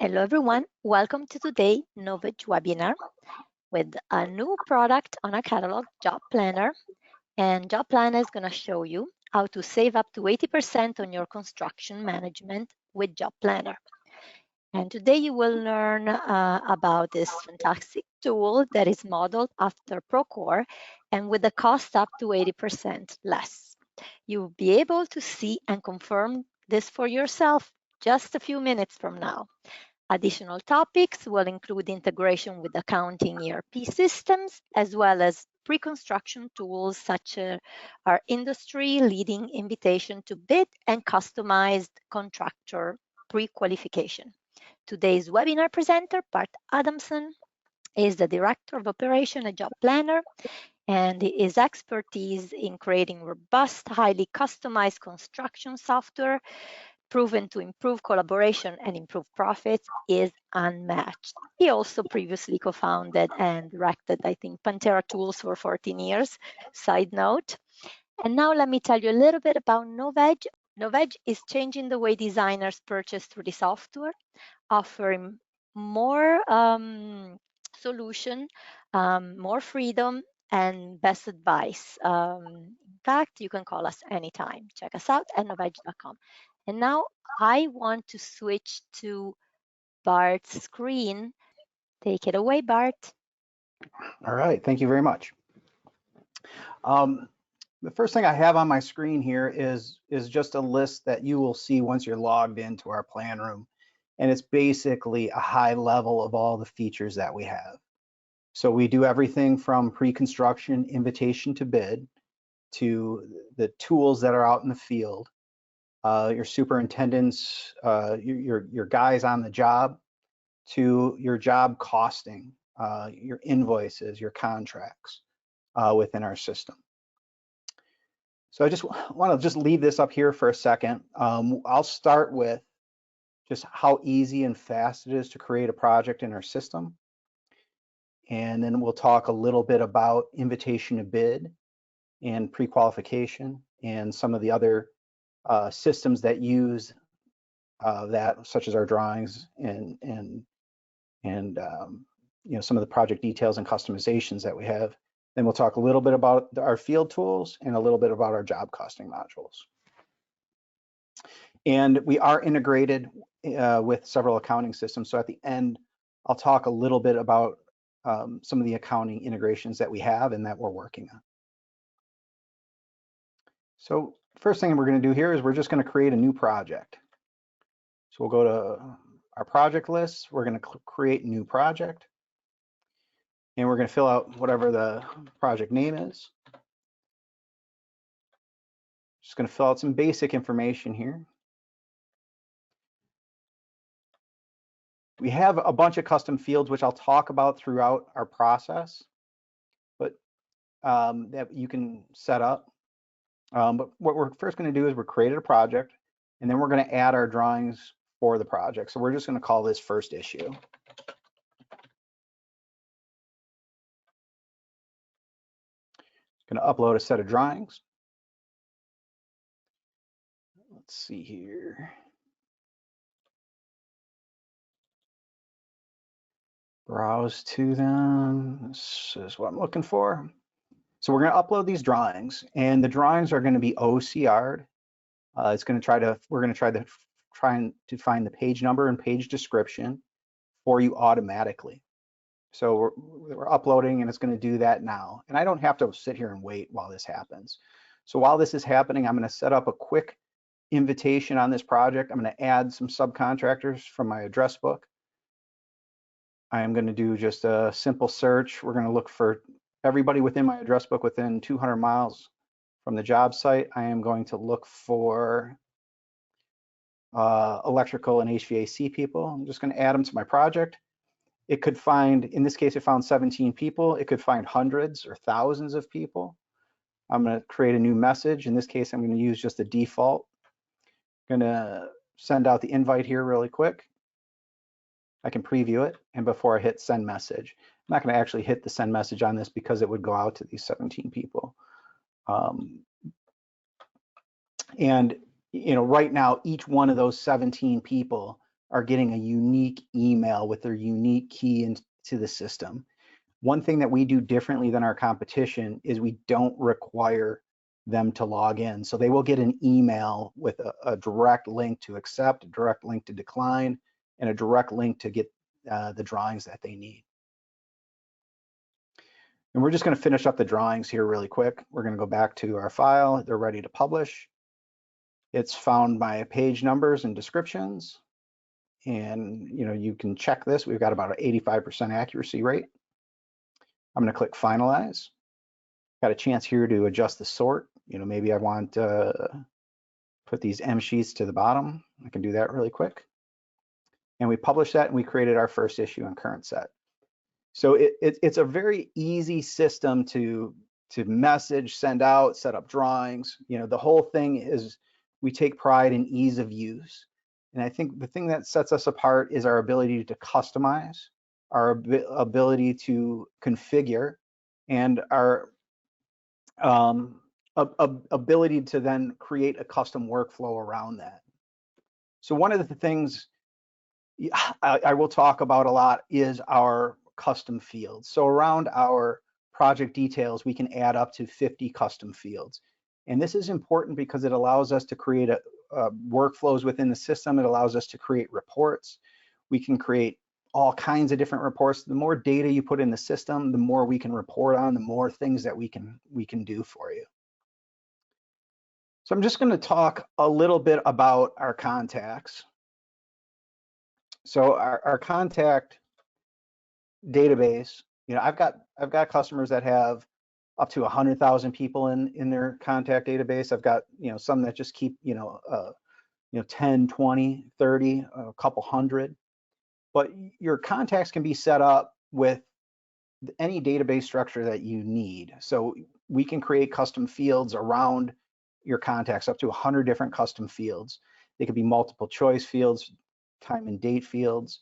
Hello everyone, welcome to today's knowledge webinar with a new product on our catalog, JobPlanner. And JobPlanner is going to show you how to save up to 80% on your construction management with JobPlanner. And today you will learn about this fantastic tool that is modeled after Procore and with the cost up to 80% less. You'll be able to see and confirm this for yourself just a few minutes from now. Additional topics will include integration with accounting ERP systems, as well as pre-construction tools such as our industry-leading invitation to bid and customized contractor pre-qualification. Today's webinar presenter, Bart Adamson, is the Director of Operation at JobPlanner, and his expertise in creating robust, highly customized construction software proven to improve collaboration and improve profits is unmatched. He also previously co-founded and directed, I think, Pantera tools for 14 years, side note. And now let me tell you a little bit about Noveg. Noveg is changing the way designers purchase through the software, offering more solution, more freedom, and best advice. In fact, you can call us anytime. Check us out at noveg.com. And now I want to switch to Bart's screen. Take it away, Bart. All right, thank you very much. The first thing I have on my screen here is just a list that you will see once you're logged into our plan room. And it's basically a high level of all the features that we have. So we do everything from pre-construction, invitation to bid, to the tools that are out in the field, your superintendents, your guys on the job, to your job costing, your invoices, your contracts within our system. So I just want to leave this up here for a second. I'll start with just how easy and fast it is to create a project in our system. And then we'll talk a little bit about invitation to bid and pre-qualification and some of the other systems that use that, such as our drawings and you know, some of the project details and customizations that we have. Then we'll talk a little bit about our field tools and a little bit about our job costing modules. And we are integrated with several accounting systems. So at the end, I'll talk a little bit about some of the accounting integrations that we have and that we're working on. So first thing we're going to do here is we're just going to create a new project. So we'll go to our project list. We're going to create new project. And we're going to fill out whatever the project name is. Just going to fill out some basic information here. We have a bunch of custom fields, which I'll talk about throughout our process, but that you can set up. But what we're first going to do is we're created a project, and then we're going to add our drawings for the project. So we're just going to call this first issue. Going to upload a set of drawings. Let's see here. Browse to them. This is what I'm looking for. So we're going to upload these drawings, and the drawings are going to be OCR'd. It's going to we're going to try to find the page number and page description for you automatically. So we're uploading, and it's going to do that now. And I don't have to sit here and wait while this happens. So while this is happening, I'm going to set up a quick invitation on this project. I'm going to add some subcontractors from my address book. I am going to do just a simple search. We're going to look for everybody within my address book within 200 miles from the job site. I am going to look for electrical and HVAC people. I'm just going to add them to my project. It could find, in this case, it found 17 people. It could find hundreds or thousands of people. I'm going to create a new message. In this case, I'm going to use just the default. I'm going to send out the invite here really quick. I can preview it, and before I hit send message, I'm not going to actually hit the send message on this because it would go out to these 17 people. And you know, right now, each one of those 17 people are getting a unique email with their unique key into the system. One thing that we do differently than our competition is we don't require them to log in. So they will get an email with a direct link to accept, a direct link to decline, and a direct link to get the drawings that they need. And we're just going to finish up the drawings here really quick. We're going to go back to our file. They're ready to publish. It's found by page numbers and descriptions. And you can check this. We've got about an 85% accuracy rate. I'm going to click finalize. Got a chance here to adjust the sort. Maybe I want to put these M sheets to the bottom. I can do that really quick. And we published that, and we created our first issue in current set. So it's a very easy system to message, send out, set up drawings. The whole thing is, we take pride in ease of use. And I think the thing that sets us apart is our ability to customize, our ability to configure, and our ability to then create a custom workflow around that. So one of the things I will talk about a lot is our custom fields. So around our project details, we can add up to 50 custom fields. And this is important because it allows us to create workflows within the system. It allows us to create reports. We can create all kinds of different reports. The more data you put in the system, the more we can report on, the more things that we can do for you. So I'm just going to talk a little bit about our contacts. So our contact database, I've got customers that have up to 100,000 people in their contact database. I've got some that just keep 10, 20, 30, a couple hundred. But your contacts can be set up with any database structure that you need. So we can create custom fields around your contacts, up to 100 different custom fields. They could be multiple choice fields, time and date fields,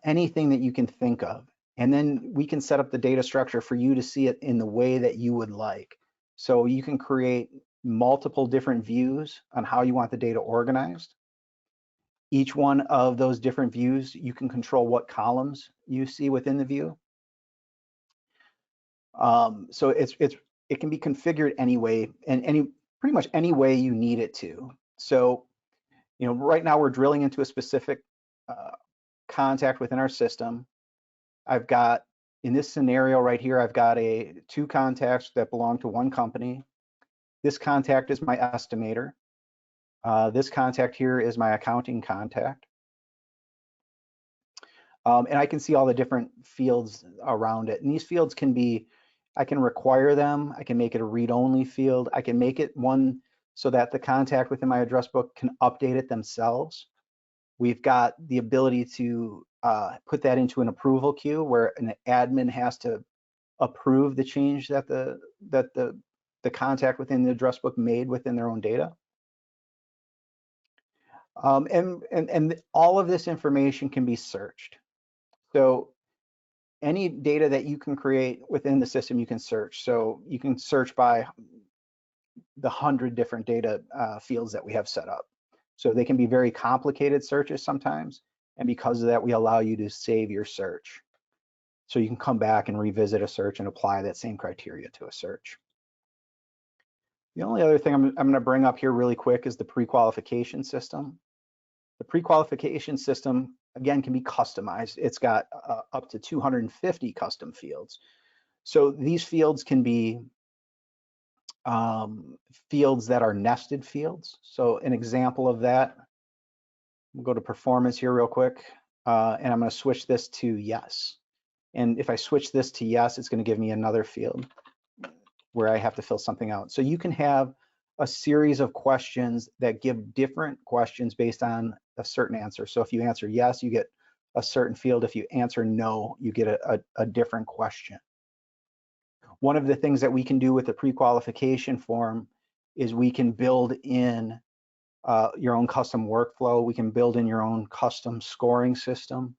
anything that you can think of. And then we can set up the data structure for you to see it in the way that you would like. So you can create multiple different views on how you want the data organized. Each one of those different views, you can control what columns you see within the view. So it can be configured any way, and pretty much any way you need it to. So right now we're drilling into a specific contact within our system. I've got, in this scenario right here, I've got two contacts that belong to one company. This contact is my estimator. This contact here is my accounting contact. And I can see all the different fields around it. And these fields can be, I can require them. I can make it a read-only field. I can make it one so that the contact within my address book can update it themselves. We've got the ability to put that into an approval queue where an admin has to approve the change that the contact within the address book made within their own data. And all of this information can be searched. So any data that you can create within the system, you can search. So you can search by the 100 different data fields that we have set up. So they can be very complicated searches sometimes. And because of that, we allow you to save your search. So you can come back and revisit a search and apply that same criteria to a search. The only other thing I'm going to bring up here really quick is the prequalification system. The prequalification system, again, can be customized. It's got up to 250 custom fields. So these fields can be fields that are nested fields. So an example of that, we'll go to performance here real quick, and I'm going to switch this to yes. And if I switch this to yes, it's going to give me another field where I have to fill something out. So you can have a series of questions that give different questions based on a certain answer. So if you answer yes, you get a certain field. If you answer no, you get a different question. One of the things that we can do with the pre-qualification form is we can build in your own custom workflow. We can build in your own custom scoring system.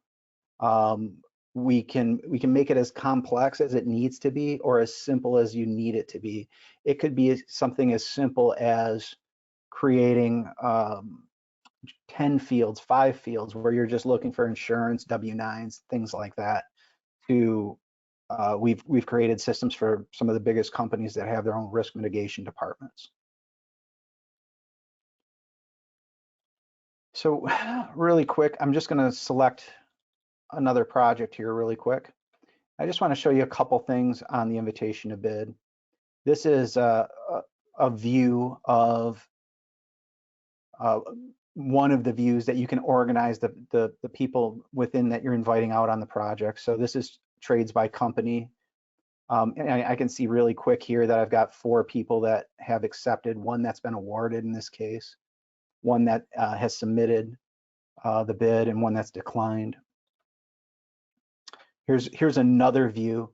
We can make it as complex as it needs to be or as simple as you need it to be. It could be something as simple as creating 10 fields, 5 fields, where you're just looking for insurance, W-9s, things like that, to we've created systems for some of the biggest companies that have their own risk mitigation departments. So really quick, I'm just going to select another project here really quick. I just want to show you a couple things on the invitation to bid. This is a view of one of the views that you can organize the people within that you're inviting out on the project. So this is trades by company. And I can see really quick here that I've got 4 people that have accepted, 1 that's been awarded in this case, 1 that has submitted the bid, and 1 that's declined. Here's another view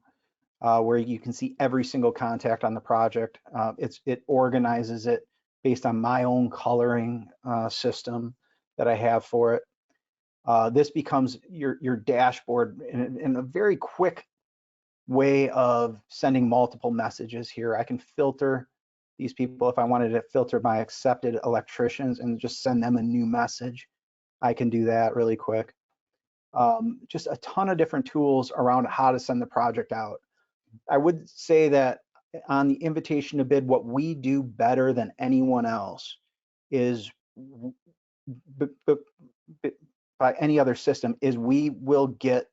where you can see every single contact on the project. It organizes it based on my own coloring system that I have for it. This becomes your dashboard in a very quick way of sending multiple messages here. I can filter these people. If I wanted to filter my accepted electricians and just send them a new message, I can do that really quick. Just a ton of different tools around how to send the project out. I would say that on the invitation to bid, what we do better than anyone else is, by any other system, is we will get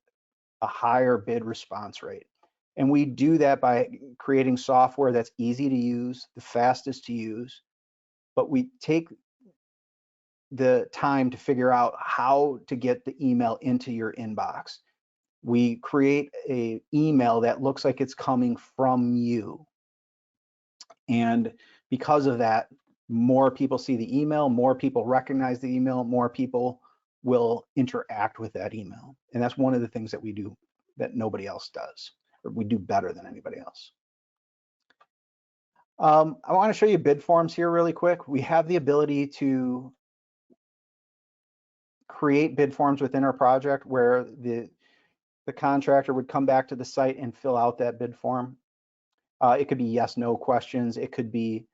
a higher bid response rate. And we do that by creating software that's easy to use, the fastest to use, but we take the time to figure out how to get the email into your inbox. We create an email that looks like it's coming from you. And because of that, more people see the email, more people recognize the email, more people will interact with that email. And that's one of the things that we do that nobody else does, or we do better than anybody else. I want to show you bid forms here really quick. We have the ability to create bid forms within our project where the contractor would come back to the site and fill out that bid form. It could be yes, no questions. It could be,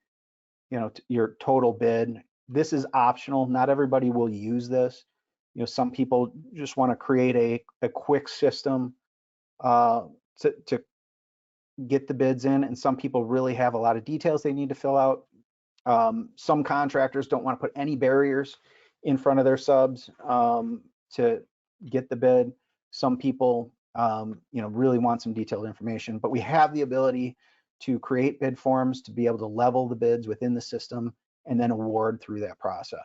your total bid. This is optional. Not everybody will use this. Some people just want to create a quick system to get the bids in, and some people really have a lot of details they need to fill out. Some contractors don't want to put any barriers in front of their subs to get the bid. Some people, really want some detailed information, but we have the ability to create bid forms to be able to level the bids within the system and then award through that process.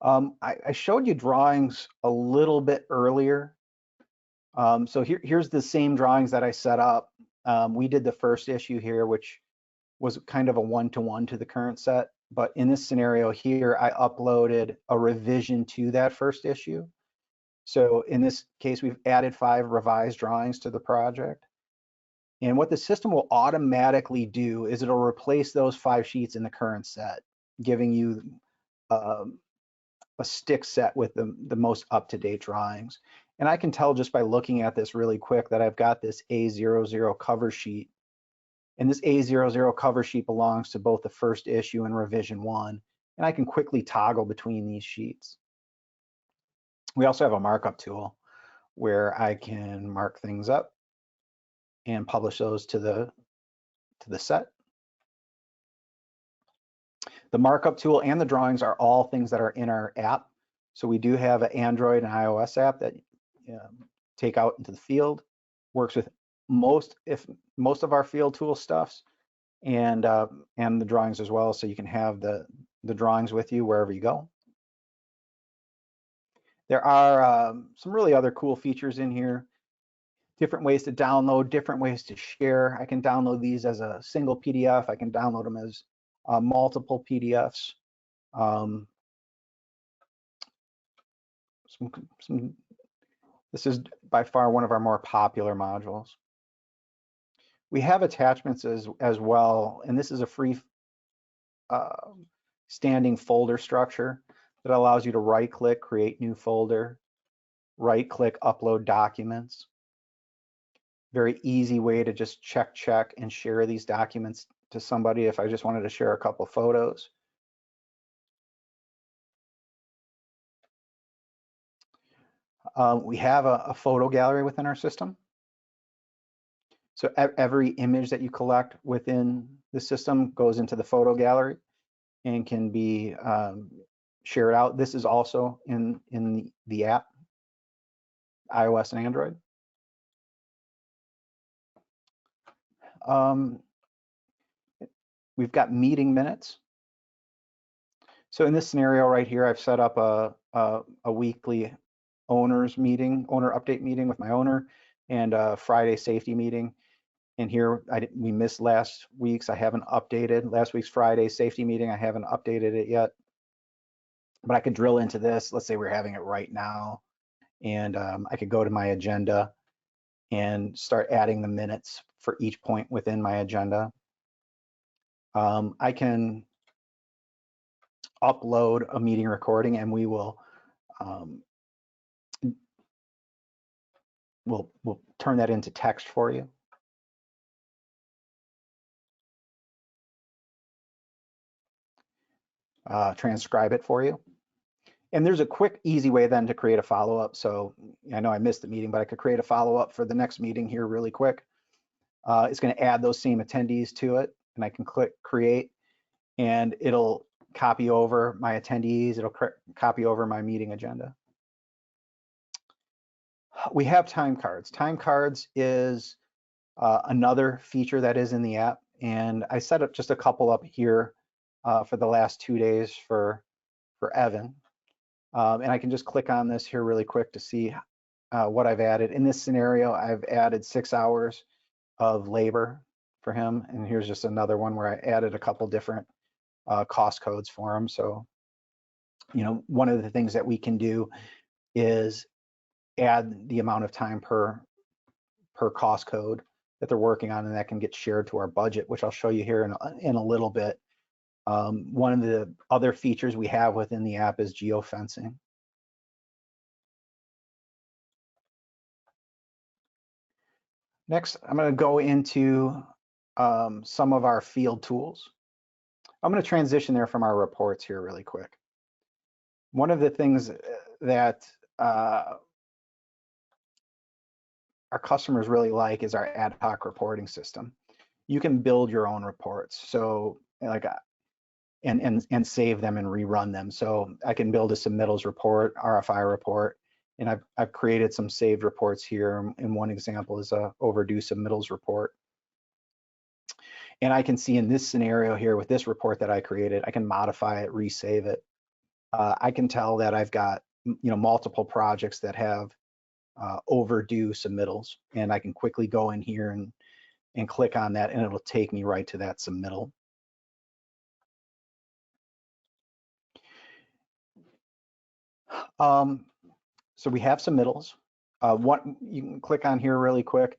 I showed you drawings a little bit earlier. So here's the same drawings that I set up. We did the first issue here, which was kind of a one-to-one to the current set. But in this scenario here, I uploaded a revision to that first issue. So in this case, we've added 5 revised drawings to the project. And what the system will automatically do is it'll replace those 5 sheets in the current set, giving you a stick set with the most up-to-date drawings. And I can tell just by looking at this really quick that I've got this A00 cover sheet. And this A00 cover sheet belongs to both the first issue and revision 1. And I can quickly toggle between these sheets. We also have a markup tool where I can mark things up and publish those to the set. The markup tool and the drawings are all things that are in our app. So we do have an Android and iOS app that take out into the field, works with most of our field tool stuffs, and the drawings as well, so you can have the drawings with you wherever you go. There are some really other cool features in here. Different ways to download, different ways to share. I can download these as a single PDF. I can download them as multiple PDFs. This is by far one of our more popular modules. We have attachments as well, and this is a free standing folder structure that allows you to right-click, create new folder, right-click, upload documents. Very easy way to just check, and share these documents to somebody if I just wanted to share a couple photos. We have a photo gallery within our system. So every image that you collect within the system goes into the photo gallery and can be shared out. This is also in the app, iOS and Android. We've got meeting minutes. So in this scenario right here, I've set up a weekly owner update meeting with my owner, and a Friday safety meeting. And here we missed last week's. I haven't updated last week's Friday safety meeting. I haven't updated it yet, but I could drill into this. Let's say we're having it right now, and I could go to my agenda and start adding the minutes for each point within my agenda. I can upload a meeting recording, and we'll turn that into text for you. Transcribe it for you. And there's a quick, easy way then to create a follow-up. So I know I missed the meeting, but I could create a follow-up for the next meeting here really quick. It's going to add those same attendees to it, and I can click create, and it'll copy over my attendees. It'll copy over my meeting agenda. We have time cards. Time cards is another feature that is in the app, and I set up just a couple up here for the last 2 days for Evan. And I can just click on this here really quick to see what I've added. In this scenario, I've added 6 hours of labor for him. And here's just another one where I added a couple different cost codes for him. So, one of the things that we can do is add the amount of time per cost code that they're working on, and that can get shared to our budget, which I'll show you here in a little bit. One of the other features we have within the app is geofencing. Next, I'm going to go into some of our field tools. I'm going to transition there from our reports here really quick. One of the things that our customers really like is our ad hoc reporting system. You can build your own reports, so and save them and rerun them. So I can build a submittals report, RFI report, and I've created some saved reports here. And one example is a overdue submittals report. And I can see in this scenario here with this report that I created, I can modify it, resave it. I can tell that I've got multiple projects that have overdue submittals, and I can quickly go in here and click on that, and it'll take me right to that submittal. So we have submittals. What you can click on here really quick.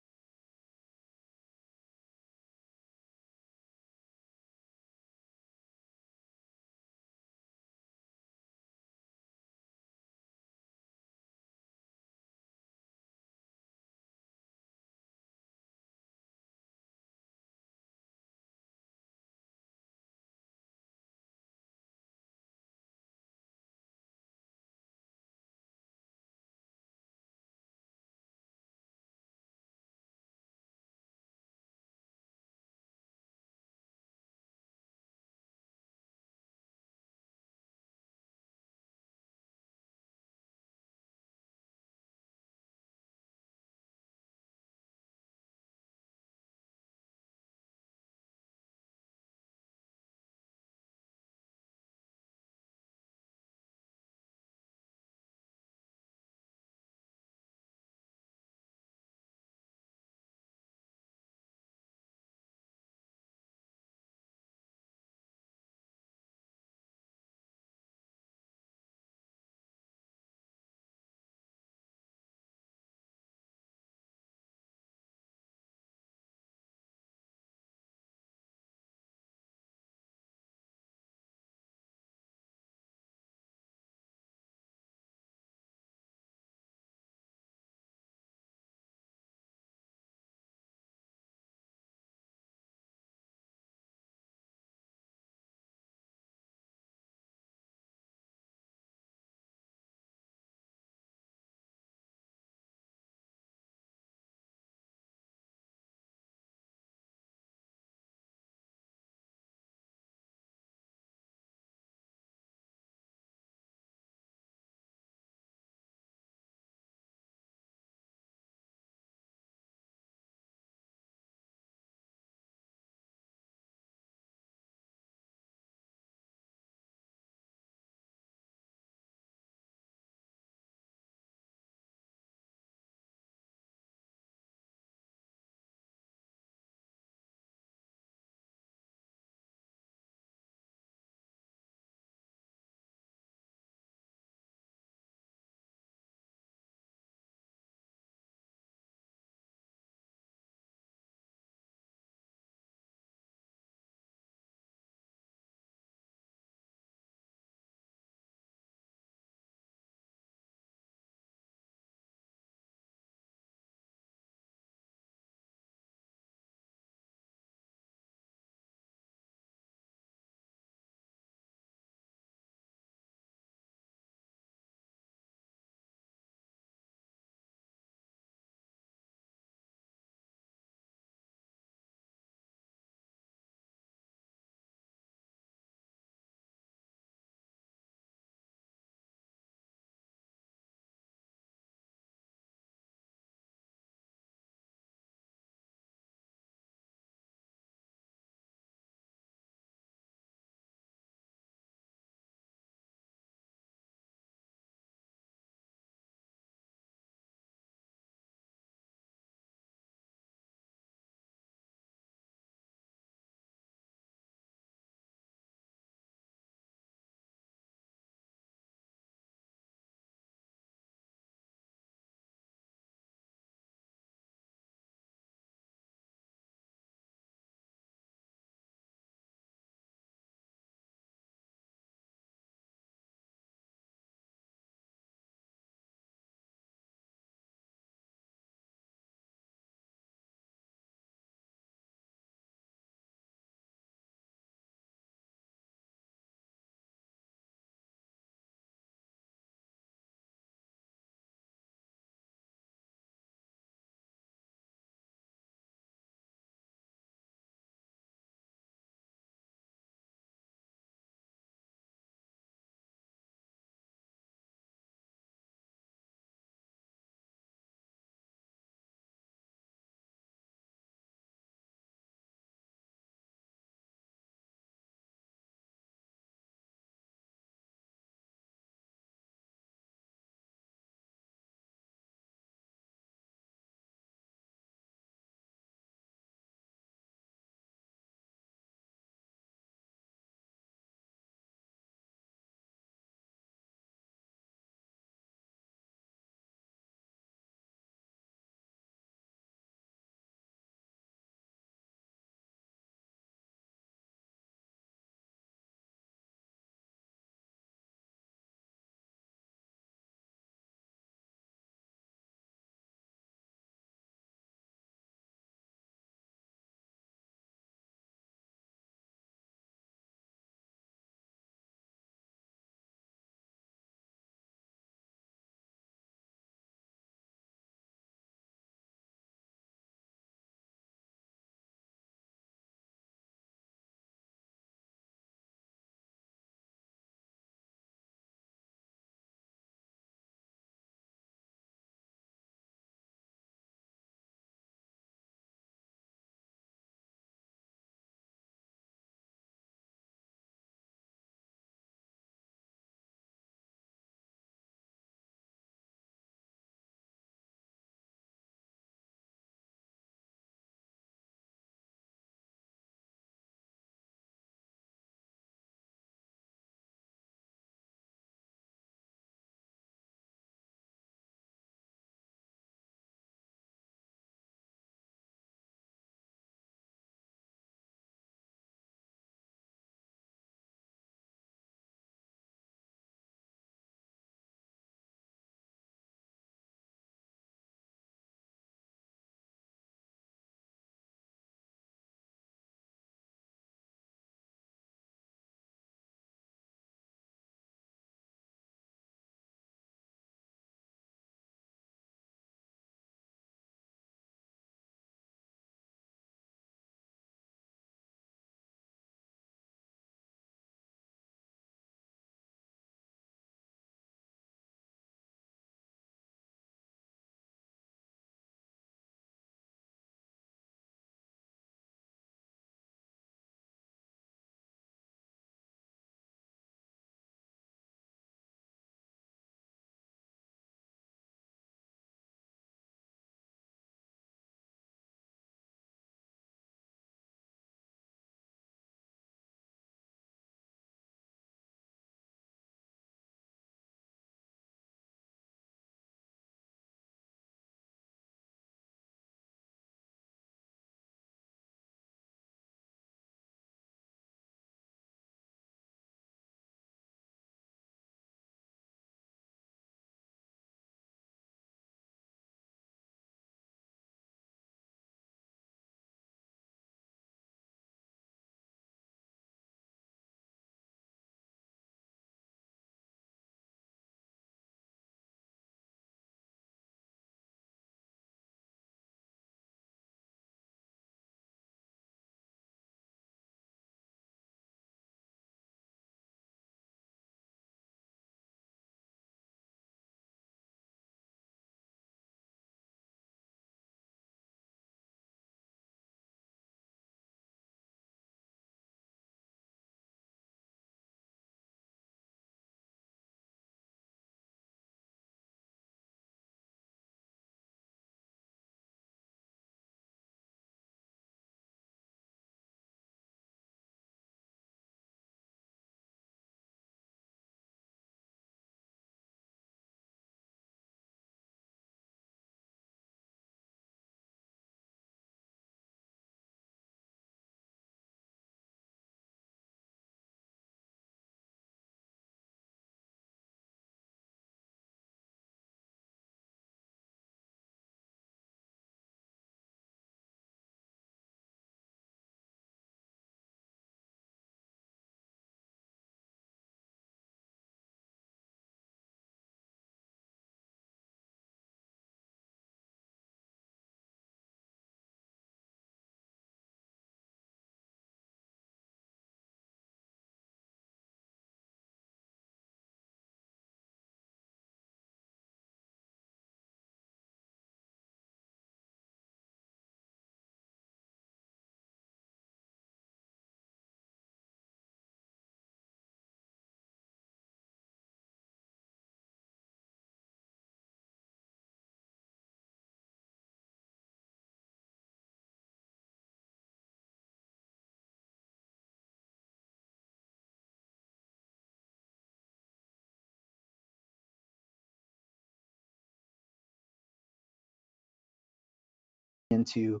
into,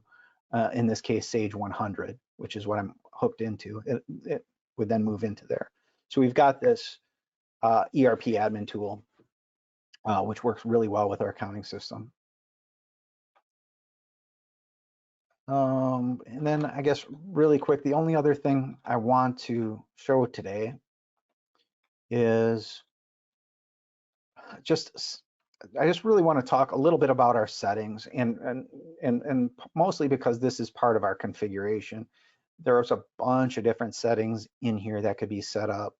in this case, Sage 100, which is what I'm hooked into. It would then move into there. So we've got this ERP admin tool, which works really well with our accounting system. And then I guess really quick, the only other thing I want to show today is I just really want to talk a little bit about our settings, and mostly because this is part of our configuration. There's a bunch of different settings in here that could be set up.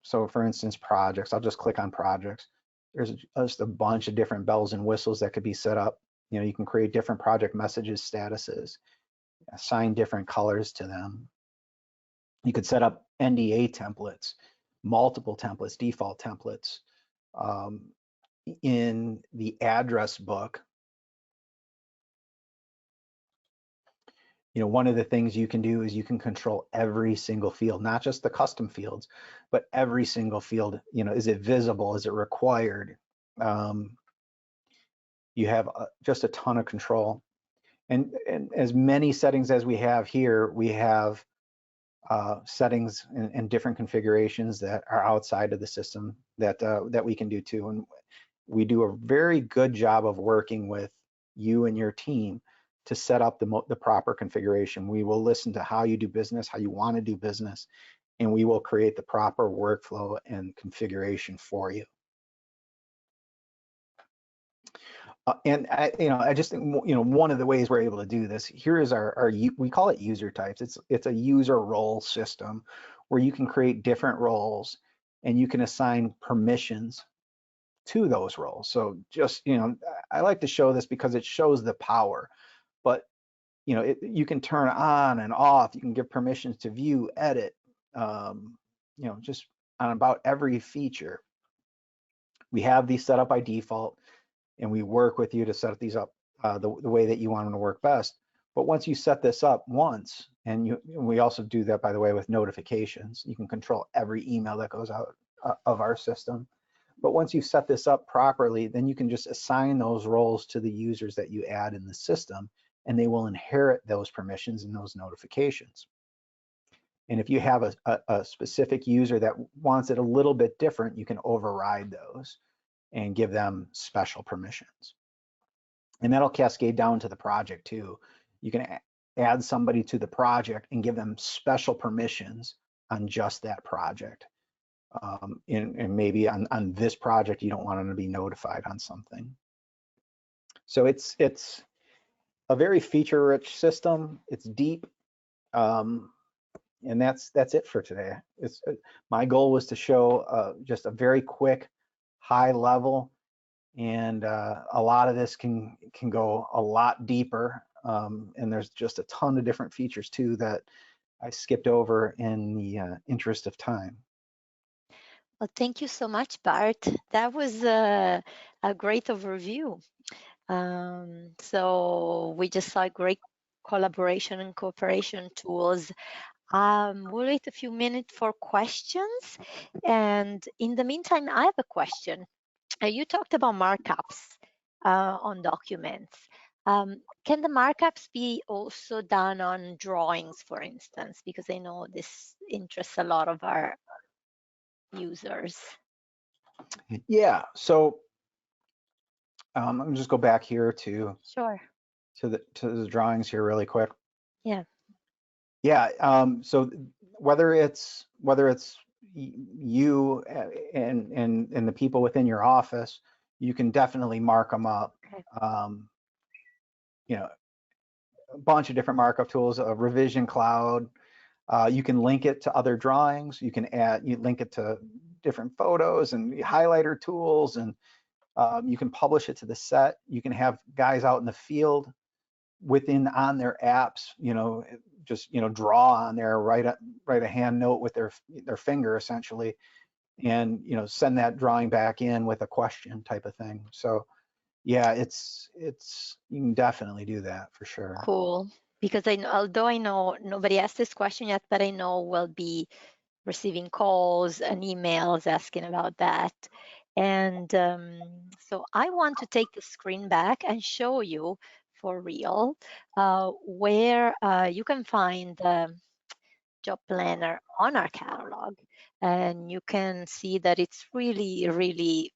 So for instance, projects, I'll just click on projects. There's just a bunch of different bells and whistles that could be set up. You know, you can create different project messages, statuses, assign different colors to them. You could set up NDA templates, multiple templates, default templates. In the address book, you know, one of the things you can do is you can control every single field, not just the custom fields, but every single field. You know, is it visible? Is it required? You have just a ton of control. And as many settings as we have here, we have settings and different configurations that are outside of the system that we can do too. And we do a very good job of working with you and your team to set up the proper configuration. We will listen to how you do business, how you want to do business, and we will create the proper workflow and configuration for you. And I just think, one of the ways we're able to do this here is we call it user types. It's a user role system where you can create different roles and you can assign permissions to those roles. So just, I like to show this because it shows the power, but you can turn on and off. You can give permissions to view, edit, just on about every feature. We have these set up by default, and we work with you to set these up the way that you want them to work best. But once you set this up once, and we also do that, by the way, with notifications. You can control every email that goes out of our system. But once you've set this up properly, then you can just assign those roles to the users that you add in the system, and they will inherit those permissions and those notifications. And if you have a specific user that wants it a little bit different, you can override those and give them special permissions. And that'll cascade down to the project too. You can add somebody to the project and give them special permissions on just that project. And maybe on this project, you don't want them to be notified on something. So it's a very feature-rich system. It's deep. And that's it for today. My goal was to show just a very quick, high level, and a lot of this can go a lot deeper, and there's just a ton of different features too that I skipped over in the interest of time. Well, thank you so much, Bart. That was a great overview. So we just saw great collaboration and cooperation tools. We'll wait a few minutes for questions. And in the meantime, I have a question. You talked about markups on documents. Can the markups be also done on drawings, for instance? Because I know this interests a lot of our users. Yeah, so let me just go back here to the drawings here really quick. Yeah. So whether it's you and the people within your office, you can definitely mark them up. Okay. A bunch of different markup tools, a revision cloud. You can link it to other drawings. You link it to different photos and highlighter tools, and you can publish it to the set. You can have guys out in the field on their apps, just draw on there, write a hand note with their finger essentially, and send that drawing back in with a question type of thing. So yeah, you can definitely do that for sure. Cool. Because although I know nobody asked this question yet, but I know we'll be receiving calls and emails asking about that. And so I want to take the screen back and show you for real where you can find the job planner on our catalog. And you can see that it's really, really,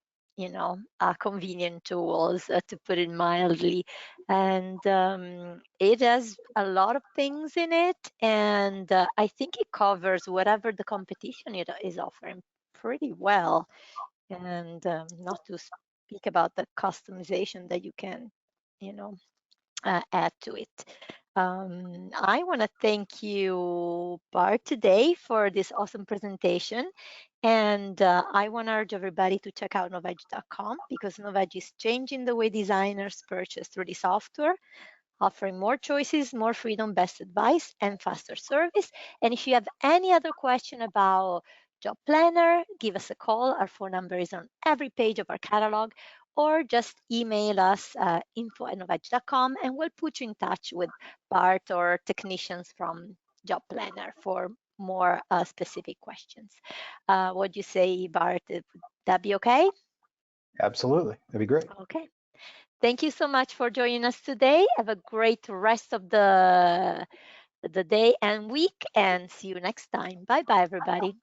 convenient tools, to put it mildly. And it has a lot of things in it. And I think it covers whatever the competition is offering pretty well. And not to speak about the customization that you can, you know, add to it. I want to thank you, Bart, today for this awesome presentation. And I want to urge everybody to check out Novedge.com, because Novedge is changing the way designers purchase 3D software, offering more choices, more freedom, best advice, and faster service. And if you have any other question about Job Planner, give us a call. Our phone number is on every page of our catalog, or just email us, info@novedge.com, and we'll put you in touch with Bart or technicians from Job Planner for more specific questions. What do you say, Bart? Would that be okay? Absolutely. That'd be great. Okay. Thank you so much for joining us today. Have a great rest of the day and week, and see you next time. Bye bye, everybody.